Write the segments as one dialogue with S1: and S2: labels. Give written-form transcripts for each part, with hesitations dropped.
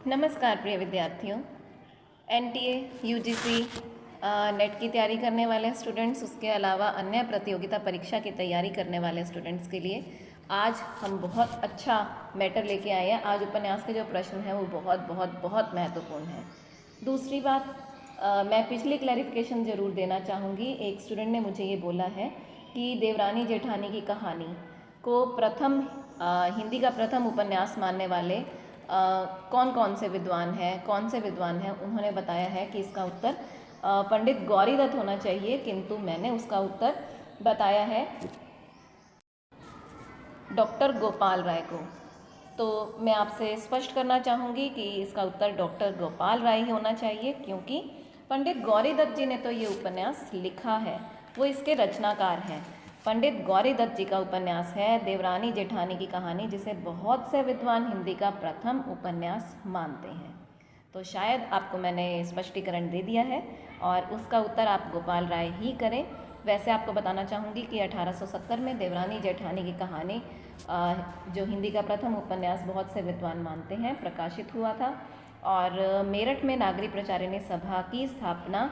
S1: नमस्कार प्रिय विद्यार्थियों। एनटीए, यूजीसी, नेट की तैयारी करने वाले स्टूडेंट्स, उसके अलावा अन्य प्रतियोगिता परीक्षा की तैयारी करने वाले स्टूडेंट्स के लिए आज हम बहुत अच्छा मैटर लेके आए हैं। आज उपन्यास के जो प्रश्न हैं वो बहुत बहुत बहुत महत्वपूर्ण है। दूसरी बात, मैं पिछली क्लैरिफिकेशन ज़रूर देना चाहूँगी। एक स्टूडेंट ने मुझे ये बोला है कि देवरानी जेठानी की कहानी को हिंदी का प्रथम उपन्यास मानने वाले कौन कौन से विद्वान हैं। उन्होंने बताया है कि इसका उत्तर पंडित गौरीदत्त होना चाहिए, किंतु मैंने उसका उत्तर बताया है डॉक्टर गोपाल राय को। तो मैं आपसे स्पष्ट करना चाहूँगी कि इसका उत्तर डॉक्टर गोपाल राय ही होना चाहिए, क्योंकि पंडित गौरीदत्त जी ने तो ये उपन्यास लिखा है, वो इसके रचनाकार हैं। पंडित गौरीदत्त जी का उपन्यास है देवरानी जेठानी की कहानी, जिसे बहुत से विद्वान हिंदी का प्रथम उपन्यास मानते हैं। तो शायद आपको मैंने स्पष्टीकरण दे दिया है और उसका उत्तर आप गोपाल राय ही करें। वैसे आपको बताना चाहूँगी कि 1870 में देवरानी जेठानी की कहानी, जो हिंदी का प्रथम उपन्यास बहुत से विद्वान मानते हैं, प्रकाशित हुआ था। और मेरठ में नागरी प्रचारिणी सभा की स्थापना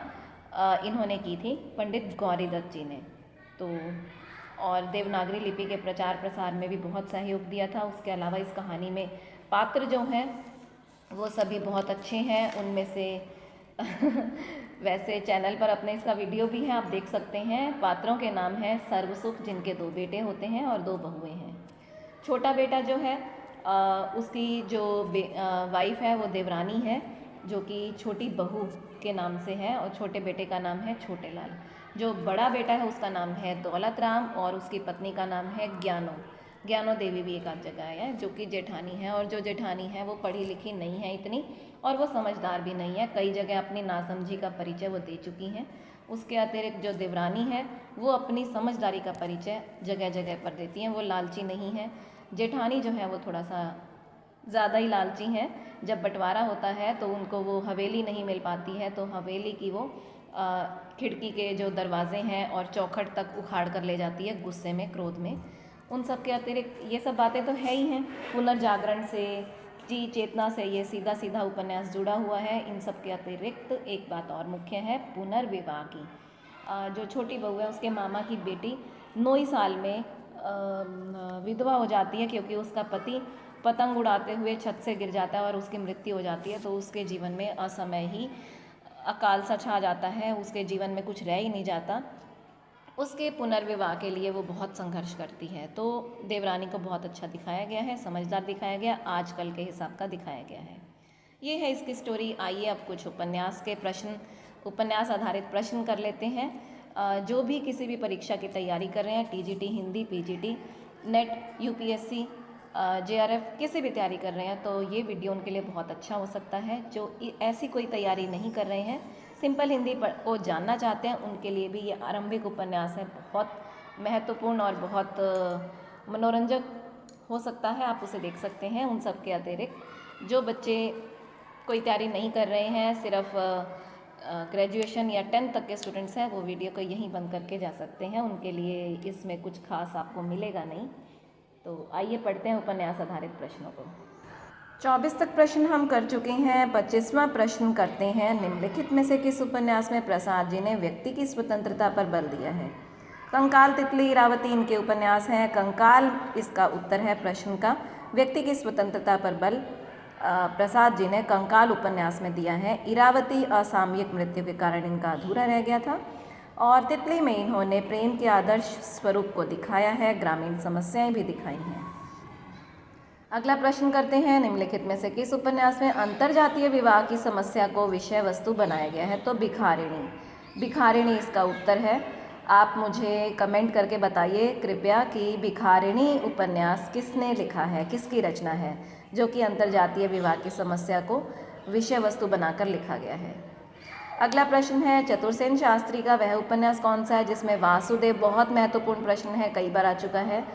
S1: इन्होंने की थी, पंडित गौरीदत्त जी ने। तो और देवनागरी लिपि के प्रचार प्रसार में भी बहुत सहयोग दिया था। उसके अलावा इस कहानी में पात्र जो हैं वो सभी बहुत अच्छे हैं। उनमें से वैसे चैनल पर अपने इसका वीडियो भी है, आप देख सकते हैं। पात्रों के नाम हैं सर्वसुख, जिनके 2 बेटे होते हैं और 2 बहुएं हैं। छोटा बेटा जो है उसकी जो वाइफ है वो देवरानी है, जो कि छोटी बहू के नाम से है, और छोटे बेटे का नाम है छोटे लाल। जो बड़ा बेटा है उसका नाम है दौलत राम और उसकी पत्नी का नाम है ज्ञानो देवी भी एक आध जगह है, जो कि जेठानी है। और जो जेठानी है वो पढ़ी लिखी नहीं है इतनी, और वो समझदार भी नहीं है। कई जगह अपनी नासमझी का परिचय वो दे चुकी हैं। उसके अतिरिक्त जो देवरानी है वो अपनी समझदारी का परिचय जगह जगह पर देती हैं, वो लालची नहीं है। जेठानी जो है वो थोड़ा सा ज़्यादा ही लालची हैं। जब बंटवारा होता है तो उनको वो हवेली नहीं मिल पाती है, तो हवेली की वो खिड़की के जो दरवाजे हैं और चौखट तक उखाड़ कर ले जाती है, गुस्से में, क्रोध में। उन सब के अतिरिक्त ये सब बातें तो है ही हैं। पुनर्जागरण से, जी चेतना से ये सीधा सीधा उपन्यास जुड़ा हुआ है। इन सब के अतिरिक्त एक बात और मुख्य है, पुनर्विवाह की। जो छोटी बहू है उसके मामा की बेटी 9 साल में विधवा हो जाती है, क्योंकि उसका पति पतंग उड़ाते हुए छत से गिर जाता है और उसकी मृत्यु हो जाती है। तो उसके जीवन में असमय ही अकाल सा छा जाता है, उसके जीवन में कुछ रह ही नहीं जाता। उसके पुनर्विवाह के लिए वो बहुत संघर्ष करती है। तो देवरानी को बहुत अच्छा दिखाया गया है, समझदार दिखाया गया, आजकल के हिसाब का दिखाया गया है। ये है इसकी स्टोरी। आइए अब कुछ उपन्यास आधारित प्रश्न कर लेते हैं। जो भी किसी भी परीक्षा की तैयारी कर रहे हैं, TGT Hindi, PGT, net, UPSC, JRF, किसी भी तैयारी कर रहे हैं, तो ये वीडियो उनके लिए बहुत अच्छा हो सकता है। जो ऐसी कोई तैयारी नहीं कर रहे हैं, सिंपल हिंदी को जानना चाहते हैं, उनके लिए भी ये आरंभिक उपन्यास है, बहुत महत्वपूर्ण और बहुत मनोरंजक हो सकता है। आप उसे देख सकते हैं। उन सब के अतिरिक्त जो बच्चे कोई तैयारी नहीं कर रहे हैं, सिर्फ ग्रेजुएशन या 10th तक के स्टूडेंट्स हैं, वो वीडियो को यहीं बंद करके जा सकते हैं। उनके लिए इसमें कुछ खास आपको मिलेगा नहीं। तो आइए पढ़ते हैं उपन्यास आधारित प्रश्नों को। 24 तक प्रश्न हम कर चुके हैं। 25वां प्रश्न करते हैं। निम्नलिखित में से किस उपन्यास में प्रसाद जी ने व्यक्ति की स्वतंत्रता पर बल दिया है? कंकाल, तितली, इरावती इनके उपन्यास हैं। कंकाल इसका उत्तर है प्रश्न का। व्यक्ति की स्वतंत्रता पर बल प्रसाद जी ने कंकाल उपन्यास में दिया है। इरावती असामयिक मृत्यु के कारण इनका अधूरा रह गया था, और तितली में इन्होंने प्रेम के आदर्श स्वरूप को दिखाया है, ग्रामीण समस्याएं भी दिखाई हैं। अगला प्रश्न करते हैं। निम्नलिखित में से किस उपन्यास में अंतरजातीय विवाह की समस्या को विषय वस्तु बनाया गया है? तो भिखारिणी इसका उत्तर है। आप मुझे कमेंट करके बताइए कृपया कि भिखारिणी उपन्यास किसने लिखा है, किसकी रचना है, जो कि अंतरजातीय विवाह की समस्या को विषय वस्तु बनाकर लिखा गया है। अगला प्रश्न है। चतुरसेन शास्त्री का वह उपन्यास कौन सा है जिसमें वासुदेव, बहुत महत्वपूर्ण प्रश्न है, कई बार आ चुका है,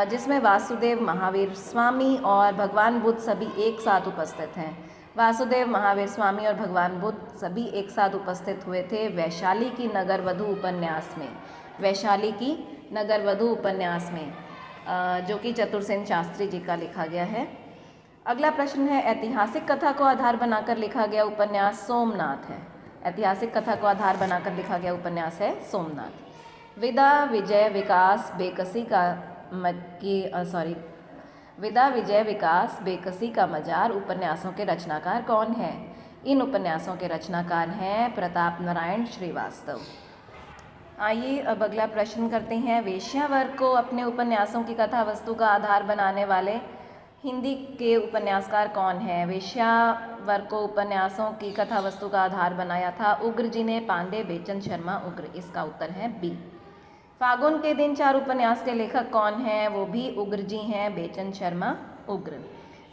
S1: जिसमें वासुदेव, महावीर स्वामी और भगवान बुद्ध सभी एक साथ उपस्थित हैं? वासुदेव, महावीर स्वामी और भगवान बुद्ध सभी एक साथ उपस्थित हुए थे वैशाली की नगरवधू उपन्यास में। वैशाली की नगरवधू उपन्यास में, जो कि चतुरसेन शास्त्री जी का लिखा गया है। अगला प्रश्न है, ऐतिहासिक कथा को आधार बनाकर लिखा गया उपन्यास सोमनाथ है। ऐतिहासिक कथा को आधार बनाकर लिखा गया उपन्यास है सोमनाथ। विदा विजय विकास बेकसी का मजार उपन्यासों के रचनाकार कौन है? इन उपन्यासों के रचनाकार हैं प्रताप नारायण श्रीवास्तव। आइए अब अगला प्रश्न करते हैं, वेश्यावर्ग को अपने उपन्यासों की कथा वस्तु का आधार बनाने वाले हिंदी के उपन्यासकार कौन है? वेश्यावर्ग को उपन्यासों की कथा वस्तु का आधार बनाया था उग्र जी ने, पांडे, बेचन शर्मा, उग्र। इसका उत्तर है बी। फागुन के दिन 4 उपन्यास के लेखक कौन हैं? वो भी उग्र जी हैं, बेचन शर्मा, उग्र।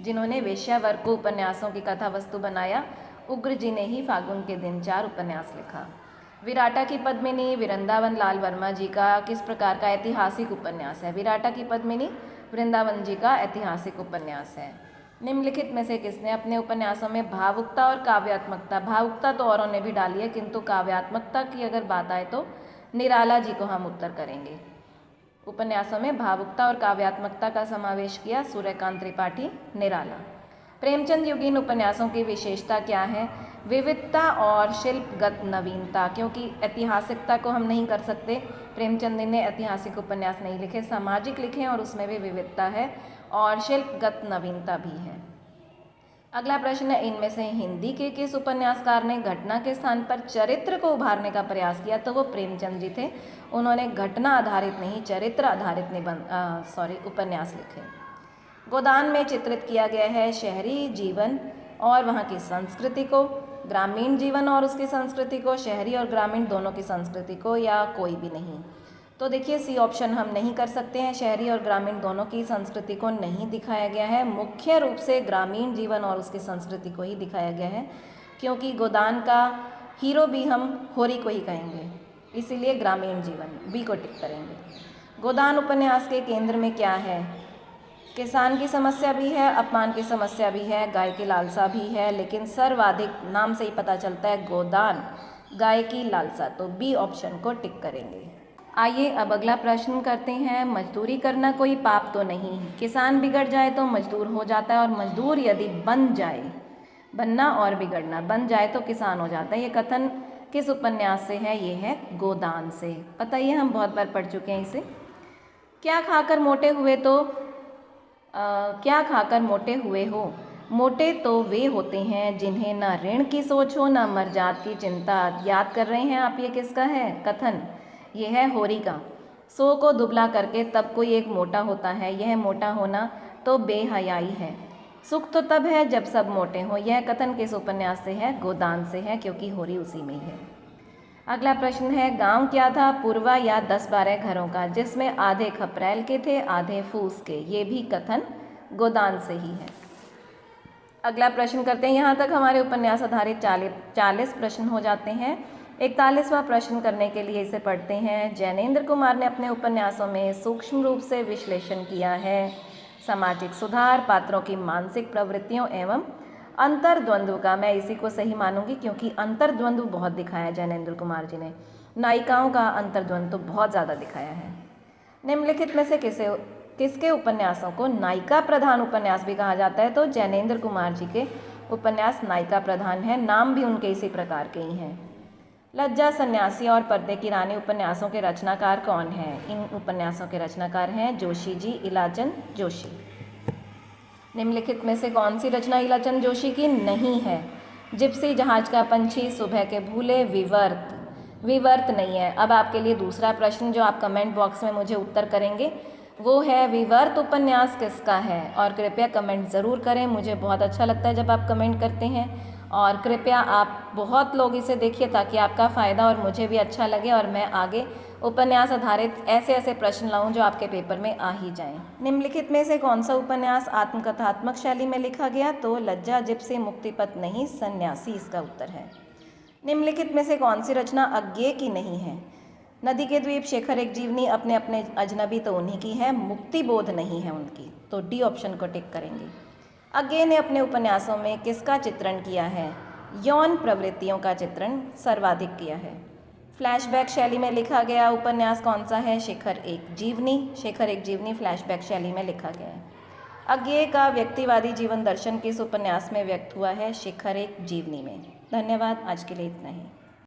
S1: जिन्होंने वेश्यावर्ग को उपन्यासों की कथा वस्तु बनाया, उग्र जी ने ही फागुन के दिन 4 उपन्यास लिखा। विराटा की पद्मिनी वृंदावन लाल वर्मा जी का किस प्रकार का ऐतिहासिक उपन्यास है? विराटा की पद्मिनी वृंदावन जी का ऐतिहासिक उपन्यास है। निम्नलिखित में से किसने अपने उपन्यासों में भावुकता और काव्यात्मकता, भावुकता तो औरों ने भी डाली है किंतु काव्यात्मकता की अगर बात आए तो निराला जी को हम उत्तर करेंगे। उपन्यासों में भावुकता और काव्यात्मकता का समावेश किया सूर्यकांत त्रिपाठी, निराला। प्रेमचंद युगीन उपन्यासों की विशेषता क्या है? विविधता और शिल्पगत नवीनता, क्योंकि ऐतिहासिकता को हम नहीं कर सकते। प्रेमचंद ने ऐतिहासिक उपन्यास नहीं लिखे, सामाजिक लिखे और उसमें भी विविधता है और शिल्पगत नवीनता भी है। अगला प्रश्न है, इनमें से हिंदी के किस उपन्यासकार ने घटना के स्थान पर चरित्र को उभारने का प्रयास किया? तो वो प्रेमचंद जी थे। उन्होंने घटना आधारित नहीं चरित्र आधारित उपन्यास लिखे। गोदान में चित्रित किया गया है शहरी जीवन और वहाँ की संस्कृति को, ग्रामीण जीवन और उसकी संस्कृति को, शहरी और ग्रामीण दोनों की संस्कृति को, या कोई भी नहीं? तो देखिए सी ऑप्शन हम नहीं कर सकते हैं, शहरी और ग्रामीण दोनों की संस्कृति को नहीं दिखाया गया है। मुख्य रूप से ग्रामीण जीवन और उसकी संस्कृति को ही दिखाया गया है, क्योंकि गोदान का हीरो भी हम होरी को ही कहेंगे, इसीलिए ग्रामीण जीवन, बी को टिक करेंगे। गोदान उपन्यास के केंद्र में क्या है? किसान की समस्या भी है, अपमान की समस्या भी है, गाय की लालसा भी है, लेकिन सर्वाधिक नाम से ही पता चलता है गोदान, गाय की लालसा, तो बी ऑप्शन को टिक करेंगे। आइए अब अगला प्रश्न करते हैं, मजदूरी करना कोई पाप तो नहीं? किसान बिगड़ जाए तो मजदूर हो जाता है और मजदूर यदि बन जाए, बनना और बिगड़ना, बन जाए तो किसान हो जाता है। ये कथन किस उपन्यास से है? ये है गोदान से। पता ही है, हम बहुत बार पढ़ चुके हैं इसे। क्या खाकर मोटे हुए हो? मोटे तो वे होते हैं जिन्हें न ऋण की सोच हो न मर्जात की चिंता। याद कर रहे हैं आप, ये किसका है कथन? ये है होरी का। 100 को दुबला करके तब कोई एक मोटा होता है, यह मोटा होना तो बेहयाई है। सुख तो तब है जब सब मोटे हों। यह कथन किस उपन्यास से है? गोदान से है, क्योंकि होरी उसी में ही है। अगला प्रश्न है, गांव क्या था? पूर्वा या 10-12 घरों का, जिसमें आधे खपरैल के थे आधे फूस के। ये भी कथन गोदान से ही है। अगला प्रश्न करते हैं। यहाँ तक हमारे उपन्यास आधारित 40 प्रश्न हो जाते हैं। 41वां प्रश्न करने के लिए इसे पढ़ते हैं। जैनेंद्र कुमार ने अपने उपन्यासों में सूक्ष्म रूप से विश्लेषण किया है सामाजिक सुधार, पात्रों की मानसिक प्रवृत्तियों एवं अंतर्द्वंद्व का। मैं इसी को सही मानूंगी, क्योंकि अंतर्द्वंद्व बहुत दिखाया जैनेंद्र कुमार जी ने। नायिकाओं का अंतर्द्वंद्व तो बहुत ज़्यादा दिखाया है। निम्नलिखित में से किसके उपन्यासों को नायिका प्रधान उपन्यास भी कहा जाता है? तो जैनेंद्र कुमार जी के उपन्यास नायिका प्रधान है। नाम भी उनके इसी प्रकार के ही हैं। लज्जा, सन्यासी और पर्दे की रानी उपन्यासों के रचनाकार कौन हैं? इन उपन्यासों के रचनाकार हैं जोशी जी, इलाचंद जोशी। निम्नलिखित में से कौन सी रचना इलाचंद जोशी की नहीं है? जिप्सी, जहाज का पंछी, सुबह के भूले, विवर्त नहीं है। अब आपके लिए दूसरा प्रश्न जो आप कमेंट बॉक्स में मुझे उत्तर करेंगे वो है, विवर्त उपन्यास किसका है? और कृपया कमेंट ज़रूर करें, मुझे बहुत अच्छा लगता है जब आप कमेंट करते हैं। और कृपया आप बहुत लोग इसे देखिए ताकि आपका फ़ायदा और मुझे भी अच्छा लगे और मैं आगे उपन्यास आधारित ऐसे प्रश्न लाऊं जो आपके पेपर में आ ही जाएं। निम्नलिखित में से कौन सा उपन्यास आत्मकथात्मक शैली में लिखा गया? तो लज्जा, जिप्सी, मुक्तिपथ नहीं, सन्यासी इसका उत्तर है। निम्नलिखित में से कौन सी रचना अज्ञेय की नहीं है? नदी के द्वीप, शेखर एक जीवनी, अपने अपने अजनबी तो उन्हीं की है, मुक्ति बोध नहीं है उनकी, तो डी ऑप्शन को टिक करेंगे। अज्ञेय ने अपने उपन्यासों में किसका चित्रण किया है? यौन प्रवृत्तियों का चित्रण सर्वाधिक किया है। फ्लैशबैक शैली में लिखा गया उपन्यास कौन सा है? शेखर एक जीवनी। शेखर एक जीवनी फ्लैशबैक शैली में लिखा गया है। अज्ञेय का व्यक्तिवादी जीवन दर्शन किस उपन्यास में व्यक्त हुआ है? शिखर एक जीवनी में। धन्यवाद, आज के लिए इतना ही।